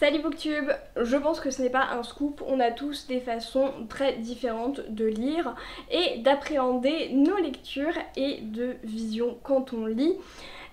Salut Booktube! Je pense que ce n'est pas un scoop, on a tous des façons très différentes de lire et d'appréhender nos lectures et de vision quand on lit.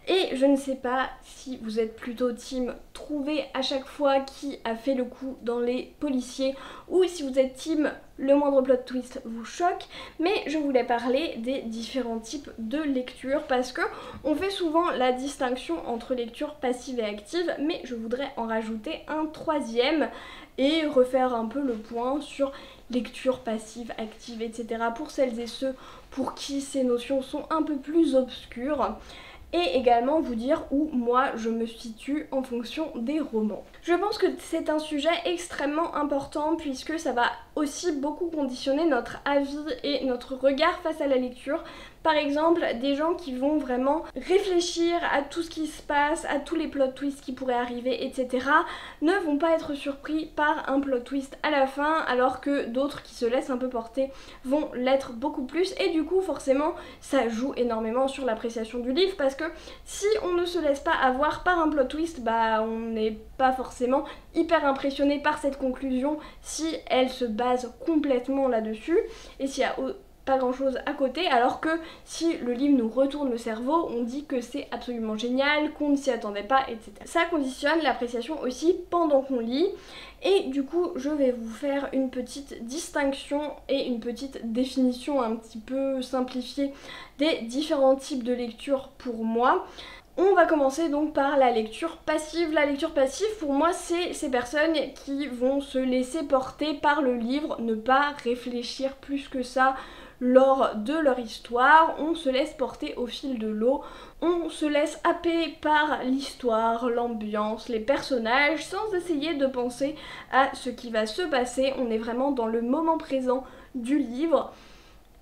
Et je ne sais pas si vous êtes plutôt team trouver à chaque fois qui a fait le coup dans les policiers ou si vous êtes team le moindre plot twist vous choque, mais je voulais parler des différents types de lecture parce que on fait souvent la distinction entre lecture passive et active, mais je voudrais en rajouter un troisième et refaire un peu le point sur lecture passive, active, etc. pour celles et ceux pour qui ces notions sont un peu plus obscures. Et également vous dire où moi je me situe en fonction des romans. Je pense que c'est un sujet extrêmement important puisque ça va aussi beaucoup conditionner notre avis et notre regard face à la lecture. Par exemple, des gens qui vont vraiment réfléchir à tout ce qui se passe, à tous les plot twists qui pourraient arriver, etc. ne vont pas être surpris par un plot twist à la fin, alors que d'autres qui se laissent un peu porter vont l'être beaucoup plus. Et du coup, forcément, ça joue énormément sur l'appréciation du livre parce que si on ne se laisse pas avoir par un plot twist, bah on n'est pas forcément hyper impressionné par cette conclusion si elle se base complètement là-dessus et s'il y a pas grand chose à côté, alors que si le livre nous retourne le cerveau, on dit que c'est absolument génial, qu'on ne s'y attendait pas, etc. Ça conditionne l'appréciation aussi pendant qu'on lit, et du coup je vais vous faire une petite distinction et une petite définition un petit peu simplifiée des différents types de lecture pour moi. On va commencer donc par la lecture passive. La lecture passive, pour moi, c'est ces personnes qui vont se laisser porter par le livre, ne pas réfléchir plus que ça lors de leur histoire. On se laisse porter au fil de l'eau, on se laisse happer par l'histoire, l'ambiance, les personnages, sans essayer de penser à ce qui va se passer. On est vraiment dans le moment présent du livre.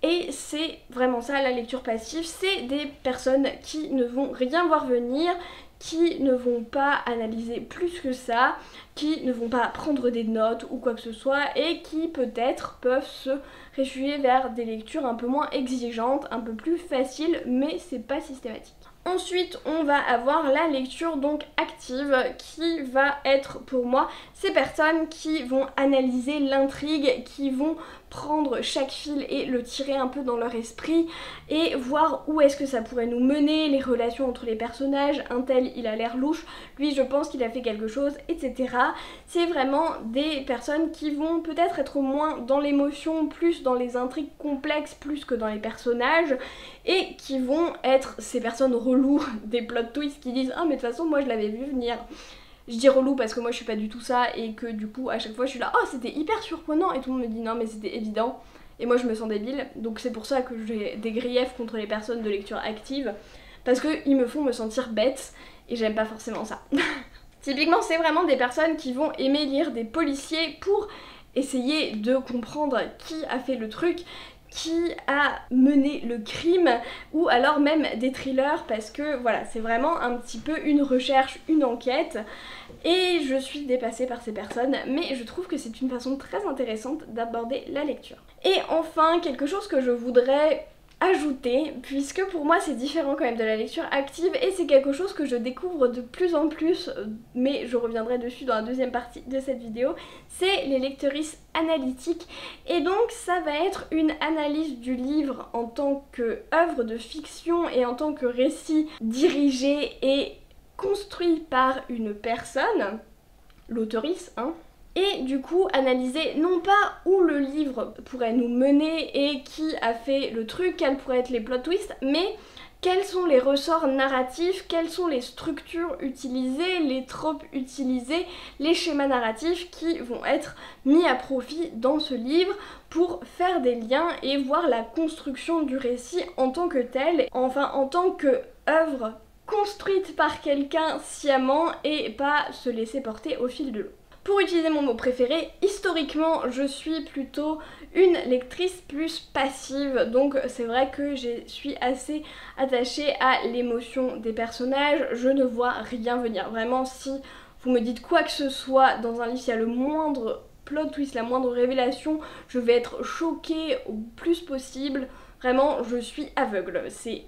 Et c'est vraiment ça la lecture passive, c'est des personnes qui ne vont rien voir venir, qui ne vont pas analyser plus que ça, qui ne vont pas prendre des notes ou quoi que ce soit et qui peut-être peuvent se réfugier vers des lectures un peu moins exigeantes, un peu plus faciles, mais c'est pas systématique. Ensuite, on va avoir la lecture donc active qui va être pour moi ces personnes qui vont analyser l'intrigue, qui vont prendre chaque fil et le tirer un peu dans leur esprit et voir où est-ce que ça pourrait nous mener, les relations entre les personnages, un tel il a l'air louche, lui je pense qu'il a fait quelque chose, etc. C'est vraiment des personnes qui vont peut-être être moins dans l'émotion, plus dans les intrigues complexes, plus que dans les personnages, et qui vont être ces personnes reloues des plot twists qui disent « Ah mais de toute façon moi je l'avais vu venir ». Je dis relou parce que moi je suis pas du tout ça et que du coup à chaque fois je suis là oh c'était hyper surprenant et tout le monde me dit non mais c'était évident et moi je me sens débile, donc c'est pour ça que j'ai des griefs contre les personnes de lecture active parce qu'ils me font me sentir bête et j'aime pas forcément ça. Typiquement c'est vraiment des personnes qui vont aimer lire des policiers pour essayer de comprendre qui a fait le truc, qui a mené le crime, ou alors même des thrillers parce que voilà c'est vraiment un petit peu une recherche, une enquête et je suis dépassée par ces personnes mais je trouve que c'est une façon très intéressante d'aborder la lecture. Et enfin quelque chose que je voudrais ajouter, puisque pour moi c'est différent quand même de la lecture active et c'est quelque chose que je découvre de plus en plus, mais je reviendrai dessus dans la deuxième partie de cette vidéo, c'est les lectrices analytiques. Et donc ça va être une analyse du livre en tant qu'œuvre de fiction et en tant que récit dirigé et construit par une personne, l'auteurice, hein. Et du coup analyser non pas où le livre pourrait nous mener et qui a fait le truc, quels pourraient être les plot twists, mais quels sont les ressorts narratifs, quelles sont les structures utilisées, les tropes utilisées, les schémas narratifs qui vont être mis à profit dans ce livre pour faire des liens et voir la construction du récit en tant que tel, enfin en tant que œuvre construite par quelqu'un sciemment et pas se laisser porter au fil de l'eau. Pour utiliser mon mot préféré, historiquement je suis plutôt une lectrice plus passive, donc c'est vrai que je suis assez attachée à l'émotion des personnages, je ne vois rien venir. Vraiment si vous me dites quoi que ce soit dans un livre, s'il y a le moindre plot twist, la moindre révélation, je vais être choquée au plus possible, vraiment je suis aveugle, c'est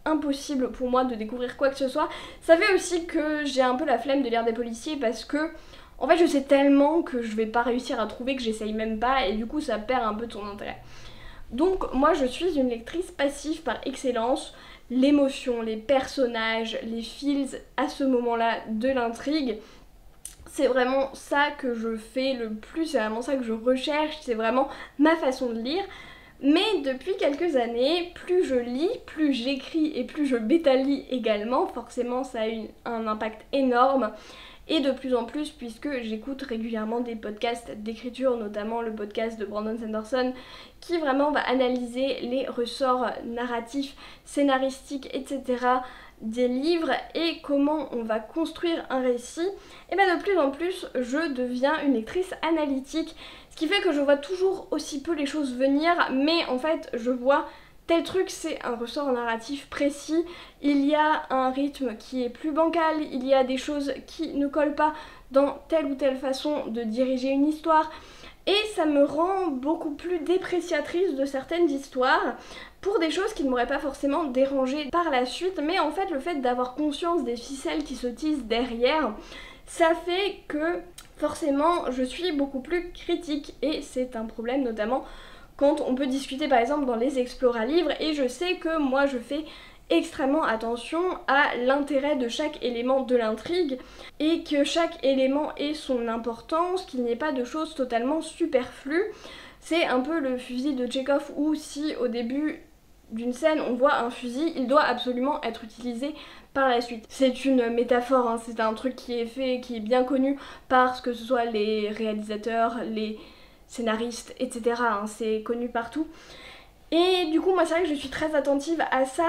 impossible pour moi de découvrir quoi que ce soit. Ça fait aussi que j'ai un peu la flemme de lire des policiers parce que En fait je sais tellement que je vais pas réussir à trouver que j'essaye même pas et du coup ça perd un peu de son intérêt. Donc moi je suis une lectrice passive par excellence. L'émotion, les personnages, les feels à ce moment-là de l'intrigue, c'est vraiment ça que je fais le plus, c'est vraiment ça que je recherche, c'est vraiment ma façon de lire. Mais depuis quelques années, plus je lis, plus j'écris et plus je bêta-lis également, forcément ça a eu un impact énorme. Et de plus en plus, puisque j'écoute régulièrement des podcasts d'écriture, notamment le podcast de Brandon Sanderson, qui vraiment va analyser les ressorts narratifs, scénaristiques, etc. des livres et comment on va construire un récit, et bien de plus en plus je deviens une lectrice analytique, ce qui fait que je vois toujours aussi peu les choses venir, mais en fait je vois tel truc c'est un ressort narratif précis, il y a un rythme qui est plus bancal, il y a des choses qui ne collent pas dans telle ou telle façon de diriger une histoire, et ça me rend beaucoup plus dépréciatrice de certaines histoires pour des choses qui ne m'auraient pas forcément dérangée par la suite, mais en fait le fait d'avoir conscience des ficelles qui se tissent derrière, ça fait que forcément je suis beaucoup plus critique et c'est un problème notamment quand on peut discuter par exemple dans les Explora-livres, et je sais que moi je fais extrêmement attention à l'intérêt de chaque élément de l'intrigue et que chaque élément ait son importance, qu'il n'y ait pas de choses totalement superflues. C'est un peu le fusil de Tchekhov où si au début d'une scène on voit un fusil, il doit absolument être utilisé par la suite. C'est une métaphore, hein, c'est un truc qui est fait, qui est bien connu parce que ce soit les réalisateurs, les scénaristes, etc. hein, c'est connu partout. Et du coup moi c'est vrai que je suis très attentive à ça.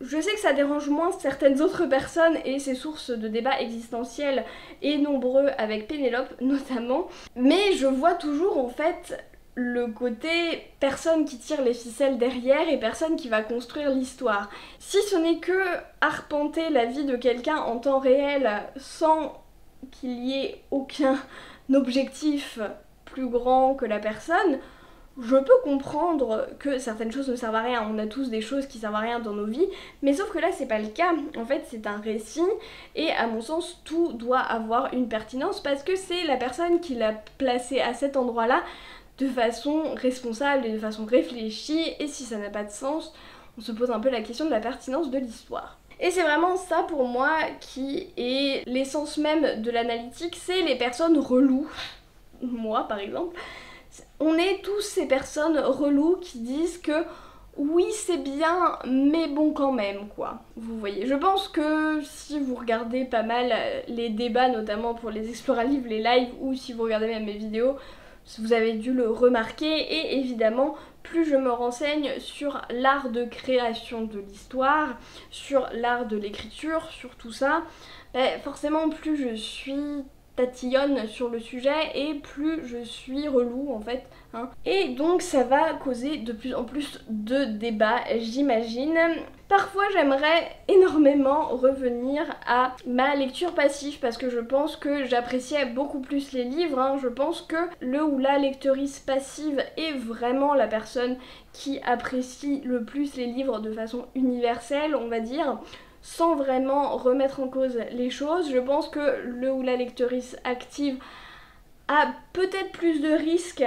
Je sais que ça dérange moins certaines autres personnes et c'est source de débats existentiels et nombreux avec Pénélope notamment, mais je vois toujours en fait le côté personne qui tire les ficelles derrière et personne qui va construire l'histoire. Si ce n'est que arpenter la vie de quelqu'un en temps réel sans qu'il y ait aucun objectif plus grand que la personne, je peux comprendre que certaines choses ne servent à rien, on a tous des choses qui servent à rien dans nos vies, mais sauf que là c'est pas le cas, en fait c'est un récit et à mon sens tout doit avoir une pertinence parce que c'est la personne qui l'a placé à cet endroit-là de façon responsable et de façon réfléchie, et si ça n'a pas de sens, on se pose un peu la question de la pertinence de l'histoire. Et c'est vraiment ça pour moi qui est l'essence même de l'analytique, c'est les personnes reloues. Moi par exemple, on est tous ces personnes reloues qui disent que oui c'est bien mais bon quand même quoi. Vous voyez, je pense que si vous regardez pas mal les débats notamment pour les Explora-livres, les lives, ou si vous regardez même mes vidéos, vous avez dû le remarquer, et évidemment plus je me renseigne sur l'art de création de l'histoire, sur l'art de l'écriture, sur tout ça, forcément plus je suis tatillonne sur le sujet et plus je suis relou en fait. Hein. Et donc ça va causer de plus en plus de débats, j'imagine. Parfois j'aimerais énormément revenir à ma lecture passive parce que je pense que j'appréciais beaucoup plus les livres. Hein. Je pense que le ou la lectrice passive est vraiment la personne qui apprécie le plus les livres de façon universelle, on va dire. Sans vraiment remettre en cause les choses. Je pense que le ou la lectrice active a peut-être plus de risques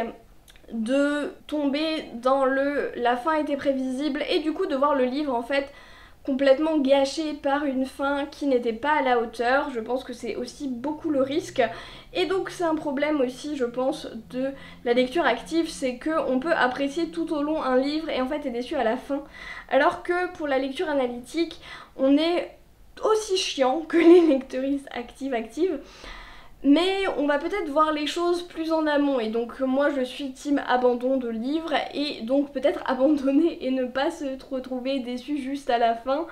de tomber dans le la fin était prévisible et du coup de voir le livre en fait complètement gâché par une fin qui n'était pas à la hauteur. Je pense que c'est aussi beaucoup le risque, et donc c'est un problème aussi je pense de la lecture active, c'est qu'on peut apprécier tout au long un livre et en fait être déçu à la fin, alors que pour la lecture analytique on est aussi chiant que les lectrices actives, mais on va peut-être voir les choses plus en amont, et donc moi je suis team abandon de livre, et donc peut-être abandonner et ne pas se retrouver déçu juste à la fin.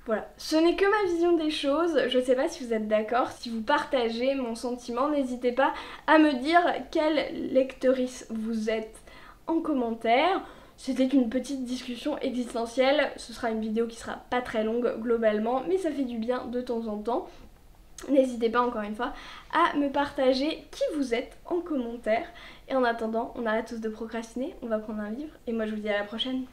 Voilà, ce n'est que ma vision des choses, je sais pas si vous êtes d'accord, si vous partagez mon sentiment, n'hésitez pas à me dire quelle lectrice vous êtes en commentaire. C'était une petite discussion existentielle, ce sera une vidéo qui sera pas très longue globalement, mais ça fait du bien de temps en temps. N'hésitez pas encore une fois à me partager qui vous êtes en commentaire. Et en attendant, on arrête tous de procrastiner, on va prendre un livre et moi je vous dis à la prochaine.